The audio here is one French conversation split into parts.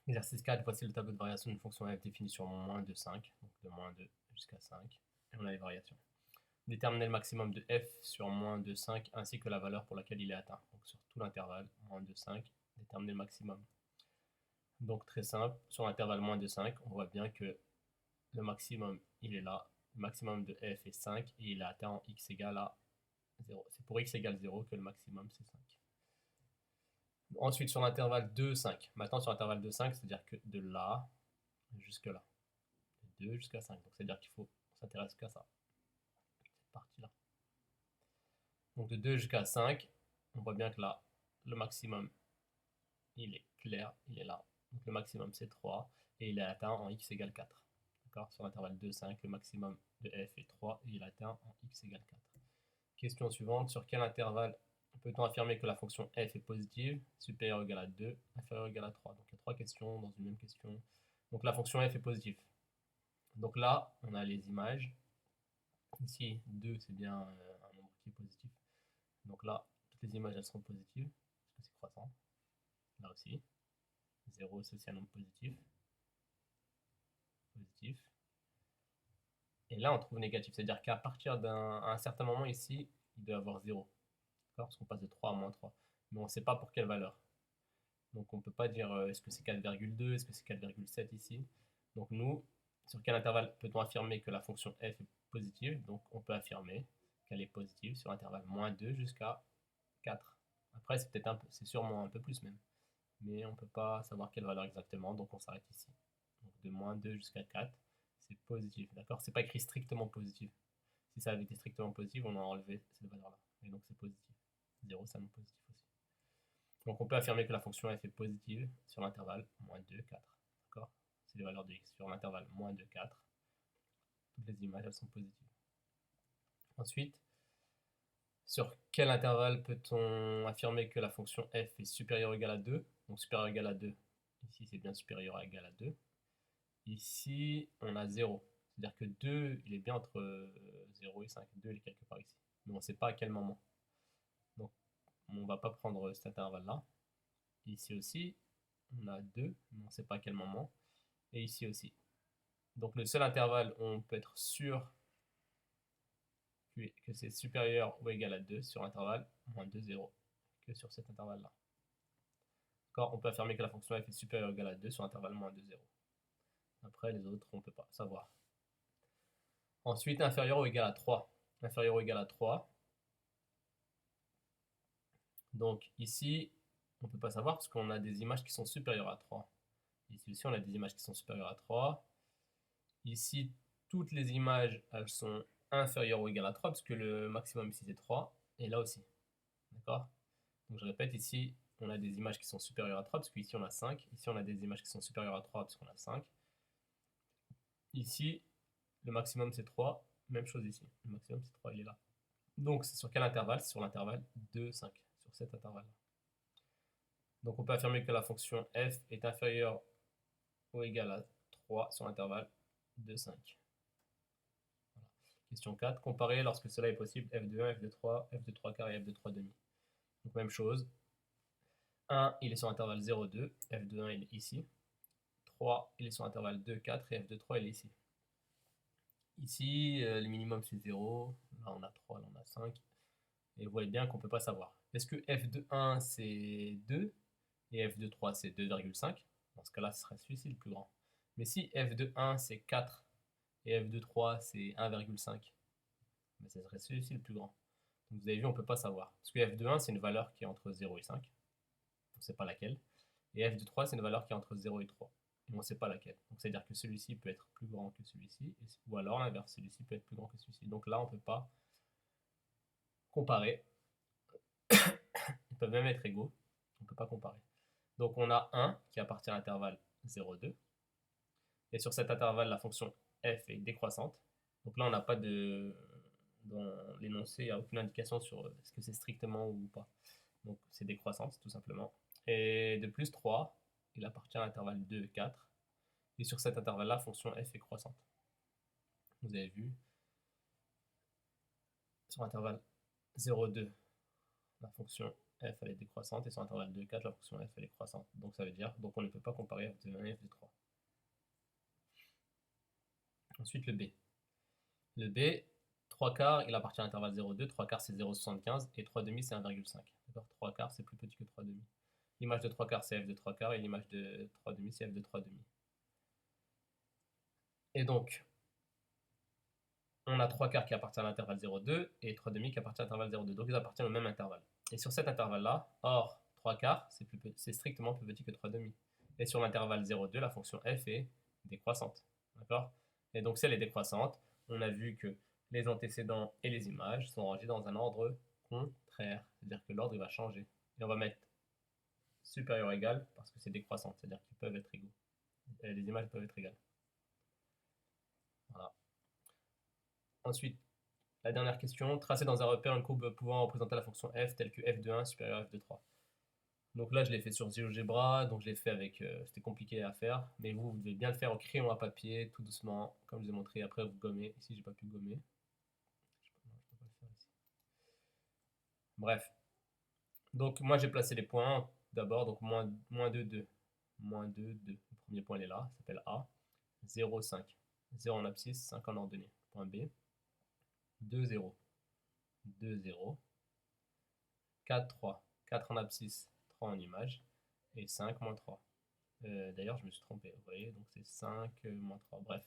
Exercice 4, voici le tableau de variation d'une fonction f définie sur moins de 5, donc de moins 2 jusqu'à 5, et on a les variations. Déterminer le maximum de f sur moins de 5 ainsi que la valeur pour laquelle il est atteint. Donc sur tout l'intervalle, moins de 5, déterminer le maximum. Donc très simple, sur l'intervalle moins de 5, on voit bien que le maximum, il est là. Le maximum de f est 5 et il est atteint en x égale à 0. C'est pour x égale 0 que le maximum c'est 5. Ensuite, sur l'intervalle 2, 5. Maintenant, sur l'intervalle 2, 5, c'est-à-dire que de là jusque là. De 2 jusqu'à 5. Donc, c'est-à-dire qu'il faut s'intéresser qu'à ça. Cette partie-là. Donc, de 2 jusqu'à 5, on voit bien que là, le maximum, il est clair, il est là. Donc, le maximum, c'est 3. Et il est atteint en x égale 4. D'accord. Sur l'intervalle 2, 5, le maximum de f est 3 et il est atteint en x égale 4. Question suivante. Sur quel intervalle peut-on affirmer que la fonction f est positive, supérieure ou égale à 2, inférieure ou égale à 3? Donc il y a 3 questions dans une même question. Donc la fonction f est positive. Donc là, on a les images. Ici, 2, c'est bien un nombre qui est positif. Donc là, toutes les images, elles seront positives, parce que c'est croissant. Là aussi. 0, c'est aussi un nombre positif. Positif. Et là, on trouve négatif. C'est-à-dire qu'à partir d'un certain moment ici, il doit y avoir 0. Parce qu'on passe de 3 à moins 3. Mais on ne sait pas pour quelle valeur. Donc on ne peut pas dire est-ce que c'est 4,2, est-ce que c'est 4,7 ici. Donc nous, sur quel intervalle peut-on affirmer que la fonction f est positive? Donc on peut affirmer qu'elle est positive sur l'intervalle moins 2 jusqu'à 4. Après c'est peut-être c'est sûrement un peu plus même. Mais on ne peut pas savoir quelle valeur exactement, donc on s'arrête ici. Donc de moins 2 jusqu'à 4, c'est positif, d'accord? C'est pas écrit strictement positif. Si ça avait été strictement positif, on aurait enlevé cette valeur-là. Et donc c'est positif. 0, c'est un nombre positif aussi. Donc on peut affirmer que la fonction f est positive sur l'intervalle moins 2, 4. D'accord? C'est les valeurs de x. Sur l'intervalle moins 2, 4, toutes les images elles sont positives. Ensuite, sur quel intervalle peut-on affirmer que la fonction f est supérieure ou égale à 2? Donc supérieure ou égale à 2, ici c'est bien supérieur ou égal à 2. Ici, on a 0. C'est-à-dire que 2, il est bien entre 0 et 5. 2, il est quelque part ici. Mais on ne sait pas à quel moment. Donc, on ne va pas prendre cet intervalle-là. Ici aussi, on a 2, mais on ne sait pas à quel moment. Et ici aussi. Donc, le seul intervalle où on peut être sûr que c'est supérieur ou égal à 2 sur l'intervalle moins 2, 0, que sur cet intervalle-là. D'accord? On peut affirmer que la fonction f est supérieure ou égale à 2 sur l'intervalle moins 2, 0. Après, les autres, on ne peut pas savoir. Ensuite, inférieur ou égal à 3. Inférieur ou égal à 3. Donc ici, on ne peut pas savoir parce qu'on a des images qui sont supérieures à 3. Ici aussi, on a des images qui sont supérieures à 3. Ici, toutes les images, elles sont inférieures ou égales à 3 parce que le maximum ici, c'est 3. Et là aussi. D'accord? Donc je répète, ici, on a des images qui sont supérieures à 3 parce qu'ici, on a 5. Ici, on a des images qui sont supérieures à 3 parce qu'on a 5. Ici, le maximum, c'est 3. Même chose ici. Le maximum, c'est 3, il est là. Donc, c'est sur quel intervalle? C'est sur l'intervalle 2, 5. Sur cet intervalle-là. Donc on peut affirmer que la fonction f est inférieure ou égale à 3 sur l'intervalle de 5. Voilà. Question 4. Comparer lorsque cela est possible f de 1, f de 3, f de 3 quarts et f de 3 demi. Donc même chose. 1, il est sur l'intervalle 0, 2. f de 1, il est ici. 3, il est sur l'intervalle 2, 4. Et f de 3, il est ici. Ici, le minimum c'est 0. Là on a 3, là on a 5. Et vous voyez bien qu'on ne peut pas savoir. Est-ce que f de 1 c'est 2 et f de 3 c'est 2,5? Dans ce cas-là, ce serait celui-ci le plus grand. Mais si f de 1 c'est 4 et f de 3 c'est 1,5, ben, ce serait celui-ci le plus grand. Donc vous avez vu, on ne peut pas savoir. Parce que f de 1 c'est une valeur qui est entre 0 et 5. On ne sait pas laquelle. Et f de 3 c'est une valeur qui est entre 0 et 3. Et on ne sait pas laquelle. Donc c'est-à-dire que celui-ci peut être plus grand que celui-ci. Ou alors l'inverse, celui-ci peut être plus grand que celui-ci. Donc là, on ne peut pas comparer. Ils peuvent même être égaux. On ne peut pas comparer. Donc on a 1 qui appartient à l'intervalle 0, 2. Et sur cet intervalle, la fonction f est décroissante. Donc là, on n'a pas de... Dans l'énoncé, il n'y a aucune indication sur est-ce que c'est strictement ou pas. Donc c'est décroissante, tout simplement. Et de plus 3, il appartient à l'intervalle 2, 4. Et sur cet intervalle-là, la fonction f est croissante. Vous avez vu, sur l'intervalle 0, 2, la fonction f elle est décroissante. Et sur l'intervalle 2, 4, la fonction f elle est croissante. Donc ça veut dire, donc on ne peut pas comparer f de 1 Ensuite, le B. Le B, 3 quarts, il appartient à l'intervalle 0,2. 3 quarts, c'est 0,75. Et 3 demi, c'est 1,5. D'accord, 3 quarts, c'est plus petit que 3 demi. L'image de 3 quarts, c'est f de 3 quarts. Et l'image de 3 demi, c'est f de 3 demi. Et donc, on a 3 quarts qui appartiennent à l'intervalle 0,2 et 3 demi qui appartiennent à l'intervalle 0,2. Donc, ils appartiennent au même intervalle. Et sur cet intervalle-là, or, 3 quarts, c'est strictement plus petit que 3 demi. Et sur l'intervalle 0,2, la fonction f est décroissante. D'accord? Et donc, si elle est décroissante, on a vu que les antécédents et les images sont rangés dans un ordre contraire. C'est-à-dire que l'ordre, il va changer. Et on va mettre supérieur ou égal parce que c'est décroissant. C'est-à-dire qu'ils peuvent être égaux. Les images peuvent être égales. Voilà. Ensuite, la dernière question, tracer dans un repère une courbe pouvant représenter la fonction f telle que f de 1 supérieur à f de 3. Donc là, je l'ai fait sur GeoGebra, donc je l'ai fait avec, c'était compliqué à faire, mais vous devez bien le faire au crayon à papier, tout doucement, comme je vous ai montré. Après, vous gommez. Ici, j'ai pas pu gommer. Je peux pas le faire ici. Bref. Donc moi, j'ai placé les points d'abord, donc moins 2, 2. Moins 2, 2. Le premier point, il est là, il s'appelle A. 0, 5. 0 en abscisse, 5 en ordonnée. Point B. 2, 0. 2, 0. 4, 3. 4 en abscisse, 3 en image. Et 5, moins 3. D'ailleurs, je me suis trompé, vous voyez, donc c'est 5 moins 3. Bref,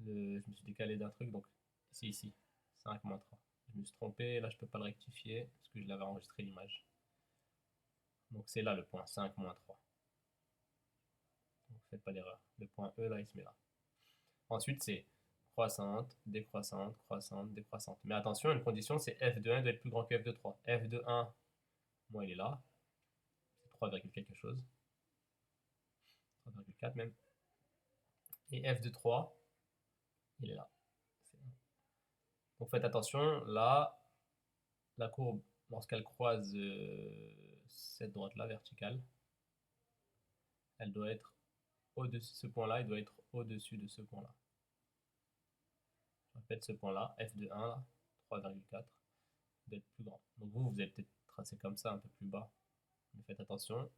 je me suis décalé d'un truc, donc c'est ici, 5 moins 3. Je me suis trompé, là je peux pas le rectifier, parce que je l'avais enregistré l'image. Donc c'est là le point 5 moins 3. Donc faites pas d'erreur. Le point E, là, il se met là. Ensuite, c'est croissante, décroissante, croissante, décroissante. Mais attention, une condition, c'est f de 1 doit être plus grand que f de 3. F de 1, moi, il est là. C'est 3, quelque chose. 3,4 même. Et f de 3, il est là. Donc faites attention, là, la courbe, lorsqu'elle croise cette droite-là, verticale, elle doit être au-dessus de ce point-là, il doit être au-dessus de ce point-là. Je répète ce point-là, f de 1, là, 3,4, doit être plus grand. Donc vous allez peut-être tracer comme ça, un peu plus bas. Mais faites attention,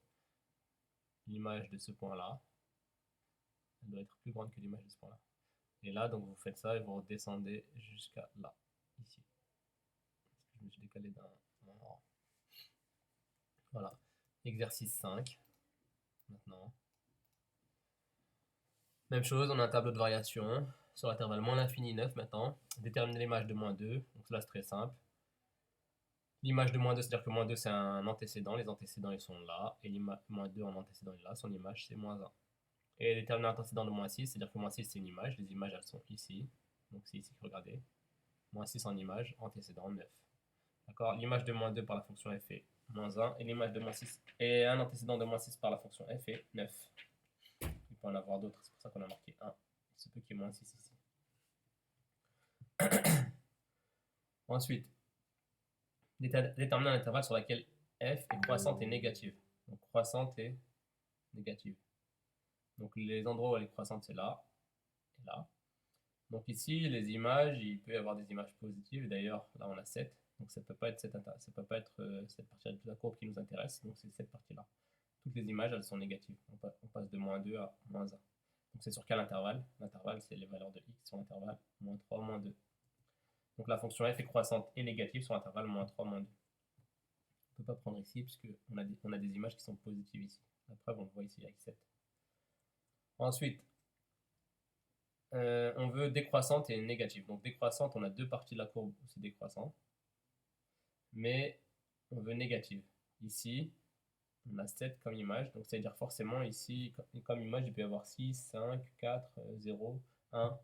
l'image de ce point-là, elle doit être plus grande que l'image de ce point-là. Et là, donc vous faites ça et vous redescendez jusqu'à là, ici. Je me suis décalé d'un rang. Voilà. Exercice 5. Maintenant. Même chose, on a un tableau de variation sur l'intervalle moins l'infini 9 maintenant. Déterminer l'image de moins 2. Donc là, c'est très simple. L'image de moins 2, c'est-à-dire que moins 2, c'est un antécédent. Les antécédents, ils sont là. Et moins 2 en antécédent est là. Son image, c'est moins 1. Et déterminer l'antécédent de moins 6, c'est-à-dire que moins 6, c'est une image. Les images, elles sont ici. Donc c'est ici que regardez. Moins 6 en image, antécédent 9. D'accord. L'image de moins 2 par la fonction f est moins 1. Et l'image de moins 6 et un antécédent de moins 6 par la fonction f est 9. Il peut en avoir d'autres, c'est pour ça qu'on a marqué 1. Il se peut qu'il y ait moins 6 ici. Ensuite, déterminer un intervalle sur lequel f est croissante et négative. Donc croissante et négative. Donc les endroits où elle est croissante, c'est là et là. Donc ici, les images, il peut y avoir des images positives. D'ailleurs, là, on a 7. Donc ça ne peut pas être cette partie de la courbe qui nous intéresse. Donc c'est cette partie-là. Toutes les images, elles sont négatives. On passe de moins 2 à moins 1. Donc c'est sur quel intervalle? L'intervalle, c'est les valeurs de x sur l'intervalle moins 3, moins 2. Donc la fonction f est croissante et négative sur l'intervalle moins 3, moins 2. On ne peut pas prendre ici, puisqu'on a des images qui sont positives ici. La preuve, on le voit ici avec 7. Ensuite, on veut décroissante et négative. Donc décroissante, on a deux parties de la courbe où c'est décroissant. Mais on veut négative. Ici, on a 7 comme image. Donc c'est-à-dire forcément ici, comme image, il peut y avoir 6, 5, 4, 0, 1.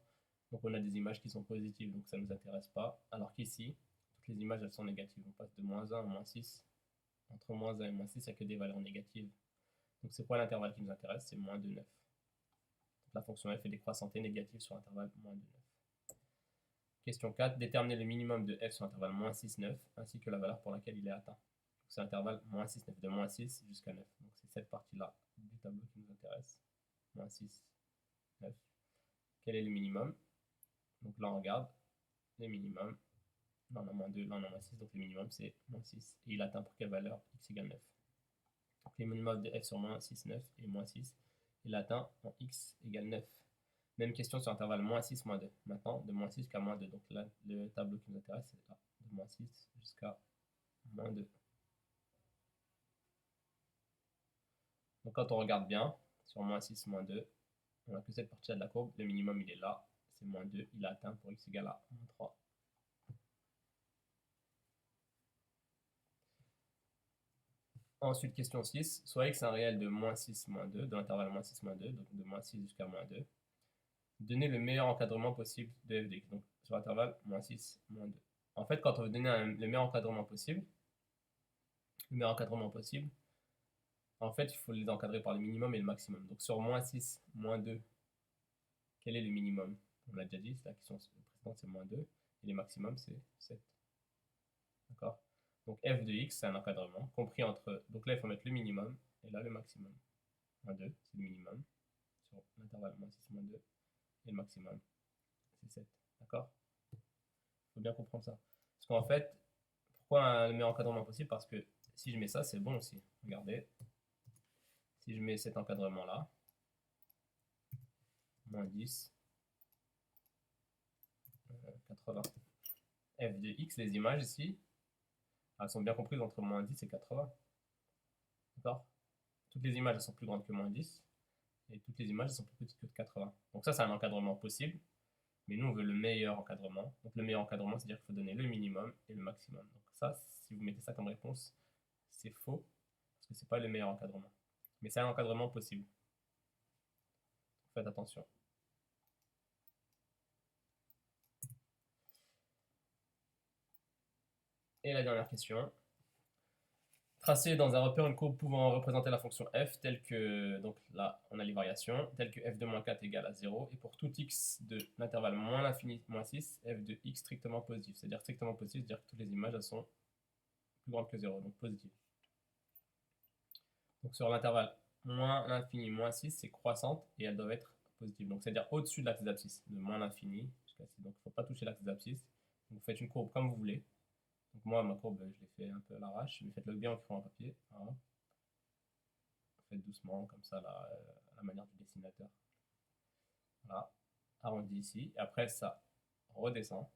Donc on a des images qui sont positives, donc ça ne nous intéresse pas. Alors qu'ici, toutes les images, elles sont négatives. On passe de moins 1 à moins 6. Entre moins 1 et moins 6, il n'y a que des valeurs négatives. Donc c'est quoi l'intervalle qui nous intéresse? C'est moins 2, 9. Donc la fonction f est décroissante et négative sur l'intervalle moins 2, 9. Question 4. Déterminer le minimum de f sur l'intervalle moins 6, 9, ainsi que la valeur pour laquelle il est atteint. C'est l'intervalle moins 6, 9, de moins 6 jusqu'à 9. Donc c'est cette partie-là du tableau qui nous intéresse. Moins 6, 9. Quel est le minimum? Donc là, on regarde les minimums. Là, on a moins 2, là, on a moins 6. Donc le minimum, c'est moins 6. Et il atteint pour quelle valeur? X égale 9. Donc les minimums de f sur moins 6, 9 et moins 6, il atteint en x égale 9. Même question sur l'intervalle moins 6, moins 2. Maintenant, de moins 6 jusqu'à moins 2. Donc là, le tableau qui nous intéresse, c'est là, de moins 6 jusqu'à moins 2. Donc quand on regarde bien, sur moins 6, moins 2, on n'a que cette partie-là de la courbe. Le minimum, il est là. C'est moins 2. Il a atteint pour x égale à moins 3. Ensuite, question 6. Soit x est un réel de moins 6, moins 2, de l'intervalle moins 6, moins 2, donc de moins 6 jusqu'à moins 2. Donnez le meilleur encadrement possible de f de x, donc sur l'intervalle moins 6, moins 2. En fait, quand on veut donner le meilleur encadrement possible, en fait, il faut les encadrer par le minimum et le maximum. Donc sur moins 6, moins 2, quel est le minimum? On l'a déjà dit, la question précédente c'est moins 2, et le maximum c'est 7. D'accord? Donc f de x, c'est un encadrement compris entre. Donc là, il faut mettre le minimum, et là, le maximum. Moins 2, c'est le minimum, sur l'intervalle moins 6, moins 2, et le maximum, c'est 7. D'accord? Il faut bien comprendre ça. Parce qu'en fait, pourquoi le meilleur encadrement possible? Parce que si je mets ça, c'est bon aussi. Regardez. Si je mets cet encadrement-là, moins 10, 80. F de x, les images ici, elles sont bien comprises entre moins 10 et 80. D'accord? Toutes les images elles sont plus grandes que moins 10, et toutes les images elles sont plus petites que 80. Donc ça, c'est un encadrement possible, mais nous, on veut le meilleur encadrement. Donc le meilleur encadrement, c'est-à-dire qu'il faut donner le minimum et le maximum. Donc ça, si vous mettez ça comme réponse, c'est faux, parce que c'est pas le meilleur encadrement. Mais c'est un encadrement possible. Faites attention. Et la dernière question. Tracer dans un repère une courbe pouvant représenter la fonction f telle que, donc là on a les variations, telle que f de moins 4 égale à 0, et pour tout x de l'intervalle moins l'infini moins 6, f de x strictement positif. C'est-à-dire strictement positif, c'est-à-dire que toutes les images elles sont plus grandes que 0, donc positives. Donc sur l'intervalle moins l'infini moins 6, c'est croissante et elles doivent être positives. Donc c'est-à-dire au-dessus de l'axe des abscisses, de moins l'infini jusqu'à 6. Donc il ne faut pas toucher l'axe des abscisses. Vous faites une courbe comme vous voulez. Donc moi, ma courbe, je l'ai fait un peu à l'arrache, mais faites-le bien en écrivant en papier. Voilà. Faites doucement, comme ça, là, à la manière du dessinateur. Voilà, arrondi ici. Et après, ça redescend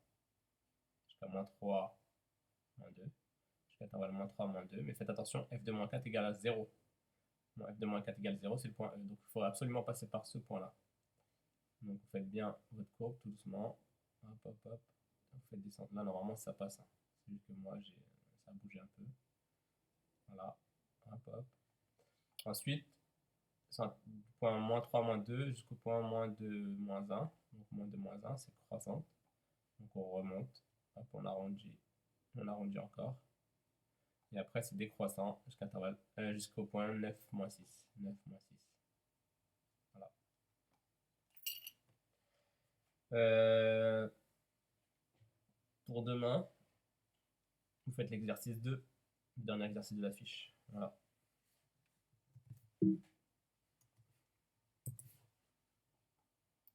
jusqu'à moins 3, moins 2. Jusqu'à l'intervalle moins 3, moins 2. Mais faites attention, f de moins 4 égale à 0. Bon, f de moins 4 égale 0, c'est le point E. Donc il faudrait absolument passer par ce point-là. Donc vous faites bien votre courbe tout doucement. Hop, hop, hop. Vous faites descendre. Là, normalement, ça passe. Hein. C'est juste que moi, ça a bougé un peu. Voilà. Hop, hop. Ensuite, du point moins 3, moins 2 jusqu'au point moins 2, moins 1. Donc moins 2, moins 1, c'est croissant. Donc on remonte. Hop, on arrondit encore. Et après, c'est décroissant jusqu'au point 9, moins 6. 9, moins 6. Voilà. Pour demain, vous faites l'exercice 2, le dernier exercice de la fiche. Voilà.